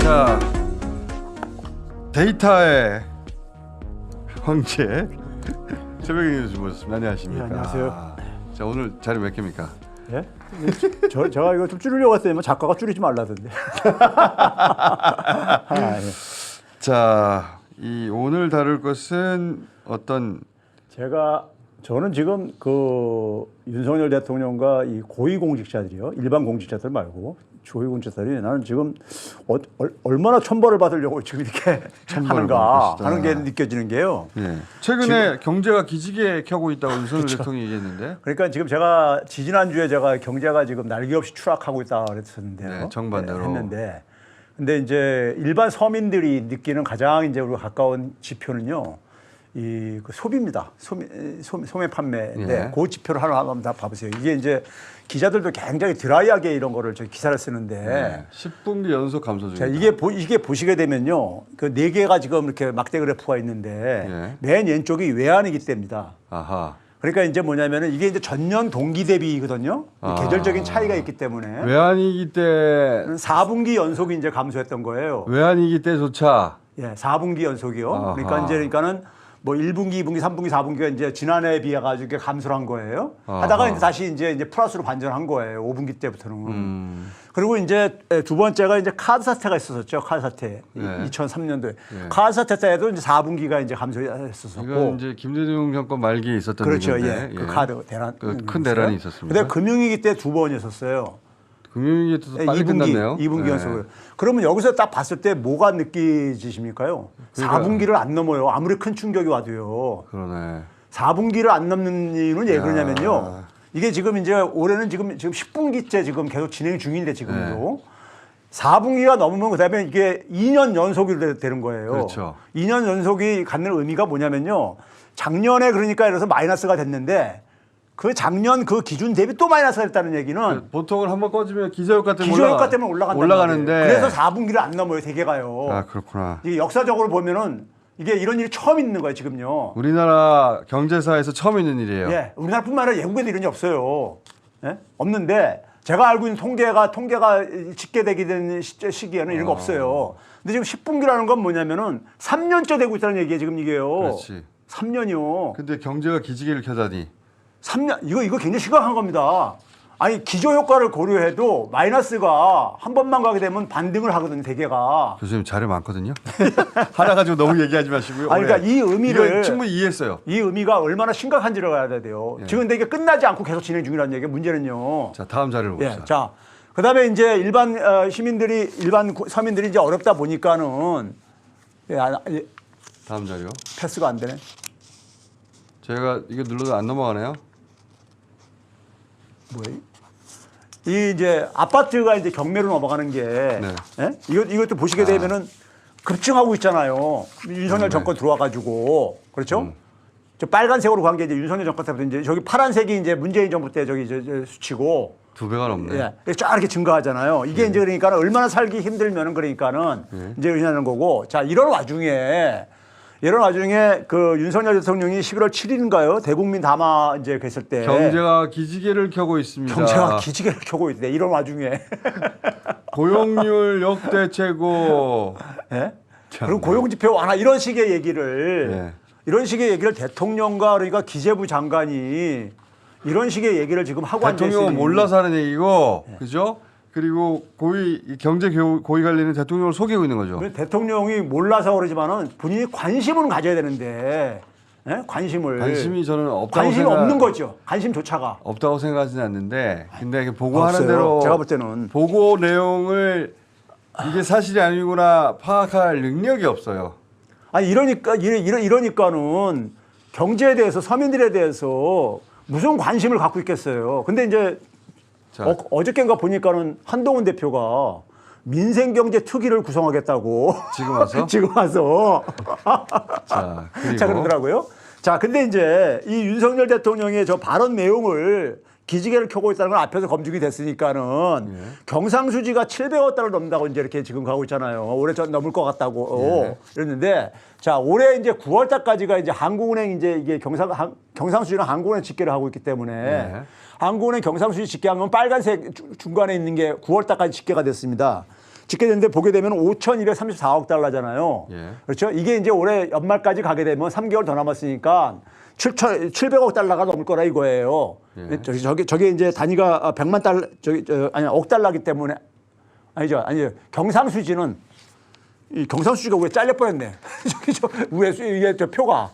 자, 데이터의 황제 새벽에 뉴스 모셨습니다. 안녕하십니까? 네, 안녕하세요. 자, 오늘 자리 몇 개입니까? 예? 제가 이거 좀 줄이려고 했더니 작가가 줄이지 말라던데. 아, 예. 자, 이 오늘 다룰 것은 어떤 저는 지금 그 윤석열 대통령과 이 고위공직자들이요, 일반 공직자들 말고 고위공직자들이 나는 지금 얼마나 천벌을 받으려고 지금 이렇게 하는가 하는 게 느껴지는 게요. 예. 최근에 경제가 기지개 켜고 있다고 윤석열 대통령이 얘기했는데. 그러니까 지금 제가 지난주에 제가 경제가 지금 날개 없이 추락하고 있다 그랬었는데요. 네, 정반대로 했는데, 근데 이제 일반 서민들이 느끼는 가장 이제 우리가 가까운 지표는요, 이 그 소비입니다. 소매 판매인데 예. 그 지표를 하나 한번 다 봐보세요. 이게 이제 기자들도 굉장히 드라이하게 이런 거를 저 기사를 쓰는데. 네, 10분기 연속 감소 중입니다. 자, 이게 보시게 되면요, 그 네 개가 지금 이렇게 막대 그래프가 있는데 예. 맨 왼쪽이 외환위기 때입니다. 아하. 그러니까 이제 뭐냐면은 이게 이제 전년 동기 대비거든요. 계절적인 차이가 있기 때문에 외환위기 때 4분기 연속이 이제 감소했던 거예요. 외환위기 때조차 예, 4분기 연속이요. 아하. 그러니까는 뭐 1분기, 2분기, 3분기, 4분기가 이제 지난해에 비해 가지고 감소를 한 거예요. 아하. 하다가 이제 다시 이제 플러스로 반전한 거예요. 5분기 때부터는. 그리고 이제 두 번째가 이제 카드 사태가 있었죠. 카드 사태. 네. 2003년도에. 네. 카드 사태 때에도 이제 4분기가 이제 감소했었고. 이건 이제 김대중 정권 말기에 있었던 그렇죠. 일인데, 예. 그 카드 대란. 큰 대란이 있었습니다. 근데 금융위기 때 두 번이었었어요. 금융위기 때도 빨리 끝났네요. 2분기 네. 연속으로. 그러면 여기서 딱 봤을 때 뭐가 느끼지십니까요? 그러니까. 4분기를 안 넘어요. 아무리 큰 충격이 와도요. 그러네. 4분기를 안 넘는 이유는 왜 야. 그러냐면요. 이게 지금 이제 올해는 지금 10분기째 지금 계속 진행 중인데 지금도. 4분기가 넘으면 그다음에 이게 2년 연속이 되는 거예요. 그렇죠. 2년 연속이 갖는 의미가 뭐냐면요. 작년에 그러니까 예를 들어서 마이너스가 됐는데 그 작년 그 기준 대비 또 마이너스가 됐다는 얘기는 보통은 한번 꺼지면 기저효과 때문에 기저효과 때문에 올라가는데 그래서 4분기를 안 넘어요. 대개가요. 아, 그렇구나. 이게 역사적으로 보면은 이게 이런 일이 처음 있는 거예요. 지금요. 우리나라 경제사에서 처음 있는 일이에요. 예, 우리나라뿐만 아니라 외국에도 이런 게 없어요. 예? 없는데 제가 알고 있는 통계가 집계되게 된 시기에는 이런 거 없어요. 근데 지금 10분기라는 건 뭐냐면은 3년째 되고 있다는 얘기예요. 지금 이게요. 그렇지. 3년이요. 근데 경제가 기지개를 켜다니. 3년 이거 굉장히 심각한 겁니다. 아니 기저 효과를 고려해도 마이너스가 한 번만 가게 되면 반등을 하거든요. 대개가. 교수님 자료 많거든요. 하나 가지고 너무 얘기하지 마시고요. 아니, 그러니까 이 의미를 이건 충분히 이해했어요. 이 의미가 얼마나 심각한지를 알아야 돼요. 예. 지금 근데 이게 끝나지 않고 계속 진행 중이라는 얘기예요. 문제는요. 자, 다음 자료를 봅시다. 예, 자, 그다음에 이제 일반 서민들이 이제 어렵다 보니까는 다음 자료. 패스가 안 되네. 제가 이거 눌러도 안 넘어가네요. 뭐예요? 이 이제 아파트가 이제 경매로 넘어가는 게 네. 예? 이것도 보시게 되면은 급증하고 있잖아요. 윤석열 정권 들어와 가지고 그렇죠? 저 빨간색으로 간 게 이제 윤석열 정권 때부터 이제 저기 파란색이 이제 문재인 정부 때 저기 저 수치고 2배가 넘네. 예, 쫙 이렇게 증가하잖아요. 이게 이제 그러니까 얼마나 살기 힘들면은 그러니까는 이제 의미하는 거고. 자, 이런 와중에 그 윤석열 대통령이 11월 7일인가요? 대국민 담화 이제 했을 때 경제가 기지개를 켜고 있습니다. 경제가 기지개를 켜고 있대. 이런 와중에 고용률 역대 최고. 예? 참. 그리고 고용 지표 완화 이런 식의 얘기를 예. 이런 식의 얘기를 대통령과 그러니까 기재부 장관이 이런 식의 얘기를 지금 하고 앉아 있으니 대통령은 몰라서 하는 얘기고, 그죠? 그리고 경제 고위 관리는 대통령을 속이고 있는 거죠. 대통령이 몰라서 그러지만은 본인이 관심은 가져야 되는데 예? 관심이 저는 관심이 없는 거죠. 관심조차가 없다고 생각하지는 않는데, 근데 이렇게 보고하는 없어요. 대로 제가 볼 때는 보고 내용을 이게 사실이 아니구나 파악할 능력이 없어요. 아니 이러니까는 경제에 대해서 서민들에 대해서 무슨 관심을 갖고 있겠어요. 근데 이제 어저께인가 보니까는 한동훈 대표가 민생경제 특위를 구성하겠다고 지금 와서 지금 와서 자, 그리고 자 그러더라고요. 자 근데 이제 이 윤석열 대통령의 저 발언 내용을 기지개를 켜고 있다는 건 앞에서 검증이 됐으니까는 경상수지가 700억 달러 넘는다고 이제 이렇게 지금 가고 있잖아요. 올해 전 넘을 것 같다고 이랬는데 자 올해 이제 9월 달까지가 이제 한국은행 이제 이게 경상수지는 한국은행 집계를 하고 있기 때문에 한국은행 경상수지 집계한 건 빨간색 중간에 있는 게 9월 달까지 집계가 됐습니다. 짓게 됐는데 보게 되면 5,234억 달러잖아요. 예. 그렇죠? 이게 이제 올해 연말까지 가게 되면 3개월 더 남았으니까 700억 달러가 넘을 거라 이거예요. 예. 저게 이제 단위가 100만 달러, 아니, 억 달러기 때문에 아니죠. 경상수지는 이 경상수지가 왜 잘려 버렸네. 저 위에 이게 저 표가.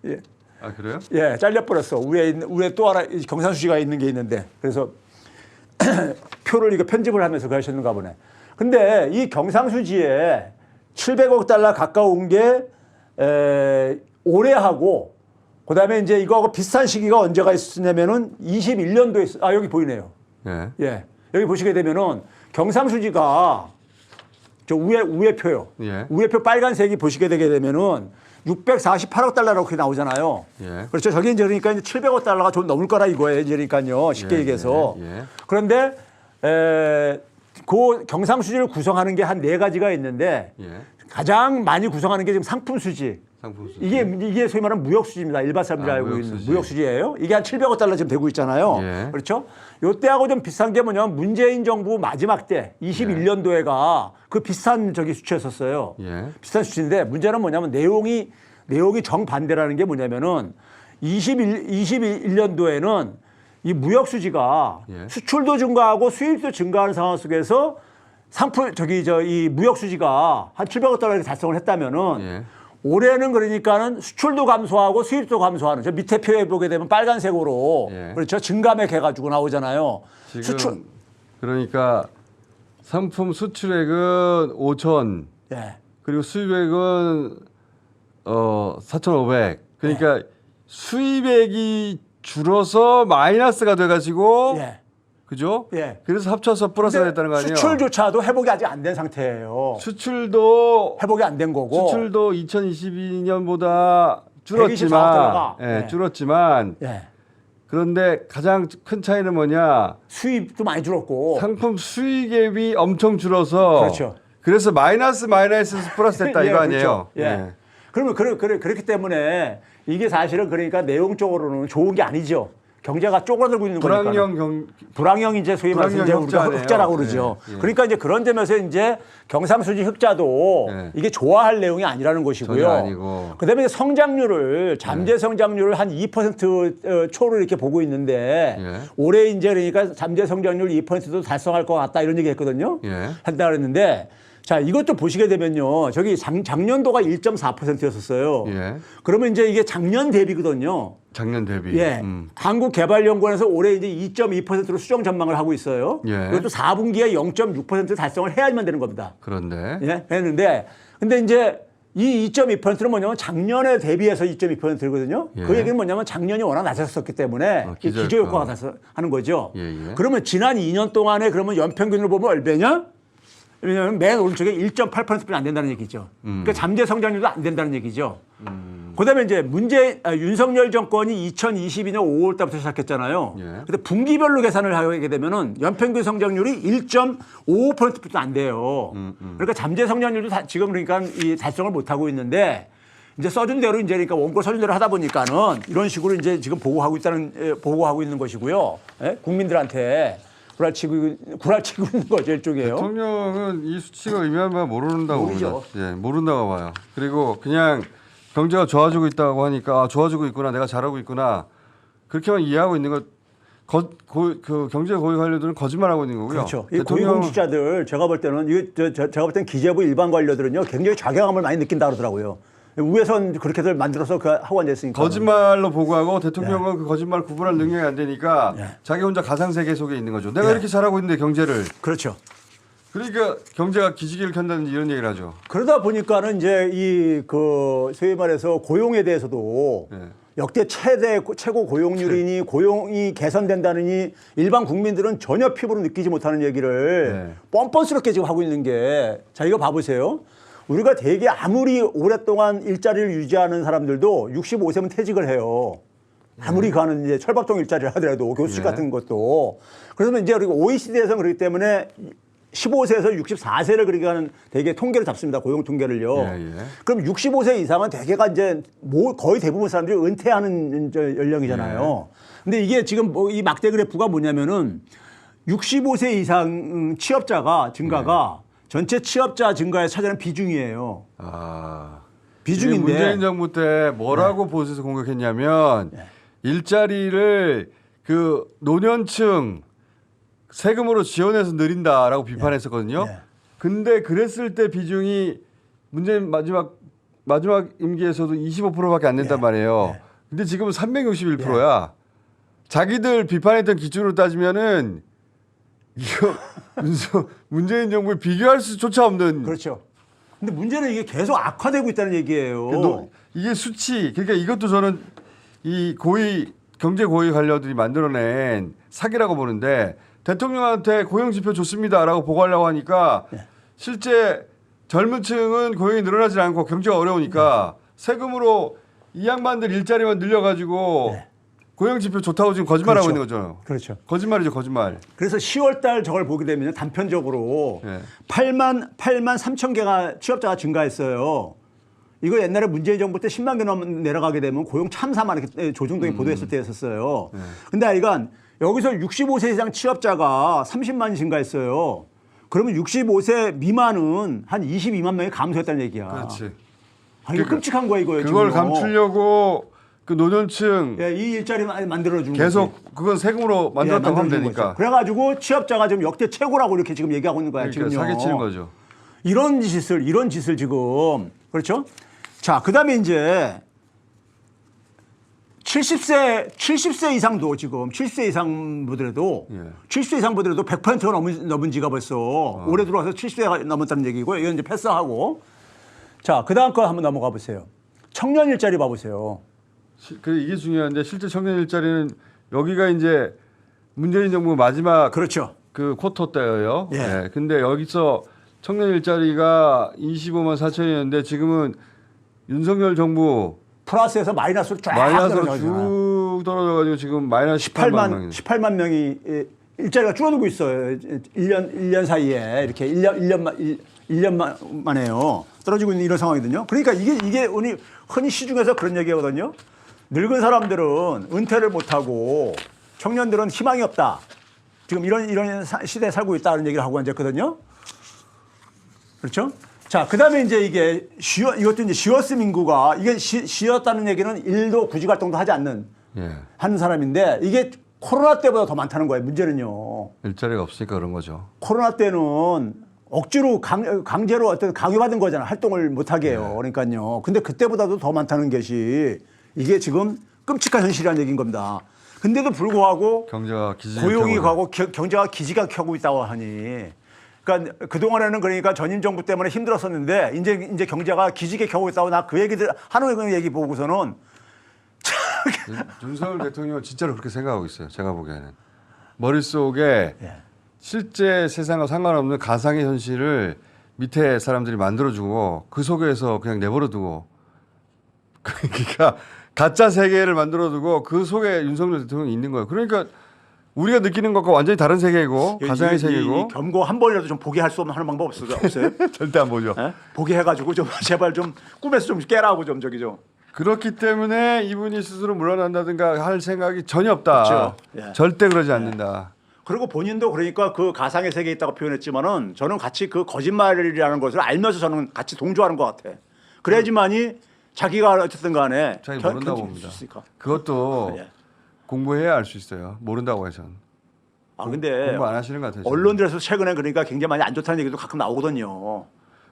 예. 아 그래요? 예, 잘려버렸어. 위에 또 하나 경상수지가 있는 게 있는데. 그래서 표를 이거 편집을 하면서 그러셨는가 보네. 근데 이 경상수지에 700억 달러 가까운 게 올해 하고 그다음에 이제 이거하고 비슷한 시기가 언제가 있었냐면은 21년도에 아 여기 보이네요. 예. 예. 여기 보시게 되면은 경상수지가 저 위에 표요. 예. 위에 표 빨간색이 보시게 되게 되면은 648억 달러라고 그렇게 나오잖아요. 예. 그렇죠. 저게 이제 그러니까 700억 달러가 좀 넘을 거라 이거예요. 이제 그러니까요. 쉽게 예, 얘기해서. 예. 그런데 그 경상수지를 구성하는 게 한 네 가지가 있는데 예. 가장 많이 구성하는 게 지금 상품수지. 상품 수지. 이게 소위 말하는 무역수지입니다. 일반 사람들이 알고 있는 무역수지. 무역수지예요. 이게 한 700억 달러 지금 되고 있잖아요. 예. 그렇죠? 요때하고 좀 비슷한 게 뭐냐면 문재인 정부 마지막 때 21년도에가 그 비슷한 저기 수치였었어요. 예. 비슷한 수치인데 문제는 뭐냐면 내용이 정반대라는 게 뭐냐면은 21년도에는 이 무역수지가 예. 수출도 증가하고 수입도 증가하는 상황 속에서 이 무역수지가 한 700억 달러를 달성을 했다면은 예. 올해는 그러니까는 수출도 감소하고 수입도 감소하는 저 밑에 표에 보게 되면 빨간색으로 예. 그렇죠 증감액 해가지고 나오잖아요. 지금 수출 그러니까 상품 수출액은 5천 예. 그리고 수입액은 4,500. 그러니까 네. 수입액이 줄어서 마이너스가 돼가지고 예. 그죠? 예. 그래서 합쳐서 플러스가 됐다는 거 아니에요? 수출조차도 회복이 아직 안 된 상태예요. 수출도 회복이 안 된 거고. 수출도 2022년보다 124억 줄었지만 달러가. 예, 네. 줄었지만 예. 그런데 가장 큰 차이는 뭐냐? 수입도 많이 줄었고. 상품 수익액이 엄청 줄어서 그렇죠. 그래서 마이너스에서 플러스 됐다 예, 이거 아니에요? 그렇죠. 예. 그러면 그렇기 때문에 이게 사실은 그러니까 내용적으로는 좋은 게 아니죠. 경제가 쪼그라들고 있는 거니까. 불황형 이제 소위 말해서 이제 우리가 흑자라고 그러죠. 예, 예. 그러니까 이제 그런 점에서 이제 경상수지 흑자도 예. 이게 좋아할 내용이 아니라는 것이고요. 전혀 아니고. 그다음에 성장률을 잠재 성장률을 한 2% 초를 이렇게 보고 있는데 예. 올해 이제 그러니까 잠재 성장률 2%도 달성할 것 같다 이런 얘기했거든요. 예. 한다 그랬는데 자 이것도 보시게 되면요. 저기 작년도가 1.4%였었어요. 예. 그러면 이제 이게 작년 대비거든요. 작년 대비. 예. 한국개발연구원에서 올해 이제 2.2%로 수정 전망을 하고 있어요. 예. 그것도 4분기에 0.6% 달성을 해야만 되는 겁니다. 그런데 예. 했는데 근데 이제 이 2.2%는 뭐냐면 작년에 대비해서 2.2%거든요. 예. 그 얘기는 뭐냐면 작년이 워낙 낮았었기 때문에 기저효과가 하는 거죠. 예, 예. 그러면 지난 2년 동안에 그러면 연평균으로 보면 얼마냐? 왜냐하면 맨 오른쪽에 1.8%뿐이 안 된다는 얘기죠. 그러니까 잠재 성장률도 안 된다는 얘기죠. 그다음에 이제 윤석열 정권이 2022년 5월 달부터 시작했잖아요. 예. 근데 분기별로 계산을 하게 되면은 연평균 성장률이 1.55%뿐이 안 돼요. 그러니까 잠재 성장률도 지금 그러니까 이 달성을 못 하고 있는데 이제 써준 대로 이제 그러니까 원고 써준 대로 하다 보니까는 이런 식으로 이제 지금 보고하고 있는 것이고요. 예? 국민들한테. 구랄치고 있는 거죠, 일종이에요. 대통령은 이 수치가 의미하는 바를 모른다고 모르죠. 봅니다. 예, 모른다고 봐요. 그리고 그냥 경제가 좋아지고 있다고 하니까 좋아지고 있구나, 내가 잘하고 있구나 그렇게만 이해하고 있는 것. 그 경제 고위 관료들은 거짓말하고 있는 거고요. 그렇죠. 이 고위공직자들 제가 볼 때는 제가 볼 때는 기재부 일반 관료들은요 굉장히 자괴감을 많이 느낀다 그러더라고요. 위에선 그렇게들 만들어서 하고 앉아있으니까. 거짓말로 보고하고 대통령은 그 거짓말을 구분할 능력이 안 되니까 예. 자기 혼자 가상세계 속에 있는 거죠. 내가 이렇게 잘하고 있는데 경제를. 그렇죠. 그러니까 경제가 기지개를 켠다든지 이런 얘기를 하죠. 그러다 보니까는 이제 소위 말해서 고용에 대해서도 예. 역대 최고 고용률이니 고용이 개선된다느니 일반 국민들은 전혀 피부로 느끼지 못하는 얘기를 뻔뻔스럽게 지금 하고 있는 게 자 이거 봐보세요. 우리가 되게 아무리 오랫동안 일자리를 유지하는 사람들도 65세면 퇴직을 해요. 아무리 가는 이제 철밥통 일자리를 하더라도 교수직 같은 것도. 그러면 이제 그리고 OECD에서는 그렇기 때문에 15세에서 64세를 그렇게 하는 되게 통계를 잡습니다. 고용 통계를요. 그럼 65세 이상은 대개가 이제 거의 대부분 사람들이 은퇴하는 연령이잖아요. 근데 이게 지금 이 막대 그래프가 뭐냐면은 65세 이상 취업자가 증가가 전체 취업자 증가에 차지하는 비중이에요. 아. 비중인데. 이게 문재인 정부 때 뭐라고 보수에서 공격했냐면 일자리를 그 노년층 세금으로 지원해서 늘린다라고 비판했었거든요. 네. 근데 그랬을 때 비중이 문재인 마지막 임기에서도 25%밖에 안 된단 말이에요. 근데 지금은 361%야. 자기들 비판했던 기준으로 따지면은 이거 문재인 정부에 비교할 수조차 없는. 그렇죠. 근데 문제는 이게 계속 악화되고 있다는 얘기예요. 이게 수치. 그러니까 이것도 저는 이 경제 고위 관료들이 만들어낸 사기라고 보는데 대통령한테 고용지표 좋습니다라고 보고하려고 하니까 실제 젊은 층은 고용이 늘어나지 않고 경제가 어려우니까 세금으로 이 양반들 일자리만 늘려가지고 고용지표 좋다고 지금 거짓말하고 있는 거죠. 그렇죠. 거짓말이죠, 거짓말. 그래서 10월 달 저걸 보게 되면 단편적으로 8만 3천 개가 취업자가 증가했어요. 이거 옛날에 문재인 정부 때 10만 개 내려가게 되면 고용 참사만 이렇게 조중동이 보도했을 때였었어요. 근데 하여간 여기서 65세 이상 취업자가 30만이 증가했어요. 그러면 65세 미만은 한 22만 명이 감소했다는 얘기야. 그렇지. 아, 이거 끔찍한 거야 이거예요. 그걸 지금요. 감추려고 그 노년층 이 일자리 만들어주는 계속 거지. 그건 세금으로 만들었다고 하면 만들어주는 되니까. 거죠. 그래가지고 취업자가 지금 역대 최고라고 이렇게 지금 얘기하고 있는 거야. 그러니까 지금요. 사기치는 거죠. 이런 짓을 지금 그렇죠? 자, 그다음에 이제 70세 이상도 지금 70세 이상 분들에도 70세 이상 분들에도 100%가 넘은 지가 벌써 올해 들어와서 70세가 넘었다는 얘기고요. 이건 이제 패스하고 자, 그다음 거 한번 넘어가 보세요. 청년 일자리 봐보세요. 이게 중요한데 실제 청년 일자리는 여기가 이제 문재인 정부 마지막 그렇죠. 그 쿼터 때예요. 예. 네. 근데 여기서 청년 일자리가 25만 4천이었는데 지금은 윤석열 정부 플러스에서 마이너스로 쫙 마이너스로 떨어져가잖아요. 쭉 떨어져가지고 지금 마이너스 18만 명이 일자리가 줄어들고 있어요. 1년 사이에 이렇게 1년 만에요. 떨어지고 있는 이런 상황이거든요. 그러니까 이게 흔히 시중에서 그런 얘기하거든요. 늙은 사람들은 은퇴를 못하고 청년들은 희망이 없다. 지금 이런 시대에 살고 있다는 얘기를 하고 앉았거든요. 그렇죠? 자, 그 다음에 이제 이것도 이제 시어스 민구가 이게 쉬었다는 얘기는 일도 구직 활동도 하지 않는 하는 사람인데 이게 코로나 때보다 더 많다는 거예요. 문제는요. 일자리가 없으니까 그런 거죠. 코로나 때는 억지로 강제로 어떤 강요받은 거잖아요. 활동을 못하게 해요. 그러니까요. 근데 그때보다도 더 많다는 것이 이게 지금 끔찍한 현실이라는 얘기인 겁니다. 근데도 불구하고 경제가 고용이 가고 경제가 기지가 켜고 있다고 하니 그러니까 그동안에는 그러니까 전임 정부 때문에 힘들었었는데 이제 경제가 기지개 켜고 있다고 나 그 얘기들 하는 얘기 보고서는 윤석열 대통령은 진짜로 그렇게 생각하고 있어요. 제가 보기에는 머릿속에 실제 세상과 상관없는 가상의 현실을 밑에 사람들이 만들어주고 그 속에서 그냥 내버려두고 그러니까 가짜 세계를 만들어두고 그 속에 윤석열 대통령이 있는 거예요. 그러니까 우리가 느끼는 것과 완전히 다른 세계이고 가상의 세계이고 겸고 한 번이라도 좀 보게 할 수 없는 하는 방법 없어요? 절대 안 보죠. 네? 보게 해가지고 좀 제발 좀 꿈에서 좀 깨라고 좀 저기 좀. 그렇기 때문에 이분이 스스로 물러난다든가 할 생각이 전혀 없다. 그렇죠. 예. 절대 그러지 않는다. 그리고 본인도 그러니까 그 가상의 세계에 있다고 표현했지만은 저는 같이 그 거짓말이라는 것을 알면서 저는 같이 동조하는 것 같아. 그래야지만이 자기가 어쨌든 간에 자기 모른다고 봅니다. 그것도 예. 공부해야 알 수 있어요. 모른다고 해서는. 아 근데 공부 안 하시는 것 같아요. 지금. 언론들에서 최근에 그러니까 굉장히 많이 안 좋다는 얘기도 가끔 나오거든요.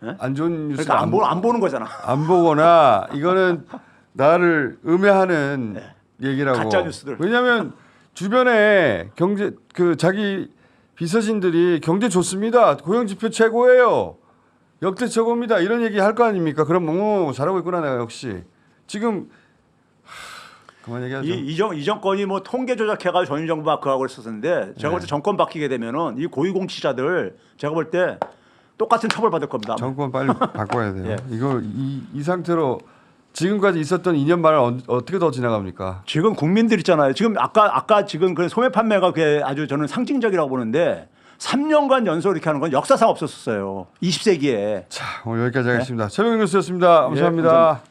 예? 안 좋은 뉴스 그러니까 안 보는 거잖아. 안 보거나 이거는 나를 음해하는 얘기라고. 가짜 뉴스들. 왜냐하면 주변에 경제 그 자기 비서진들이 경제 좋습니다. 고용 지표 최고예요. 역대 최고입니다. 이런 얘기 할 거 아닙니까? 그럼 잘하고 있구나 내가 역시. 지금 그만 얘기하죠. 이 정권이 뭐 통계 조작해가지고 전임 정부 마크하고 있었는데 제가 볼 때 정권 바뀌게 되면은 이 고위공직자들 제가 볼 때 똑같은 처벌 받을 겁니다. 정권 빨리 바꿔야 돼요. 예. 이거 이 상태로 지금까지 있었던 2년 반을 어떻게 더 지나갑니까? 지금 국민들 있잖아요. 지금 아까 지금 그 소매 판매가 그게 아주 저는 상징적이라고 보는데 3년간 연속 이렇게 하는 건 역사상 없었어요. 20세기에. 자, 오늘 여기까지 하겠습니다. 최병현 뉴스였습니다. 감사합니다. 감사합니다.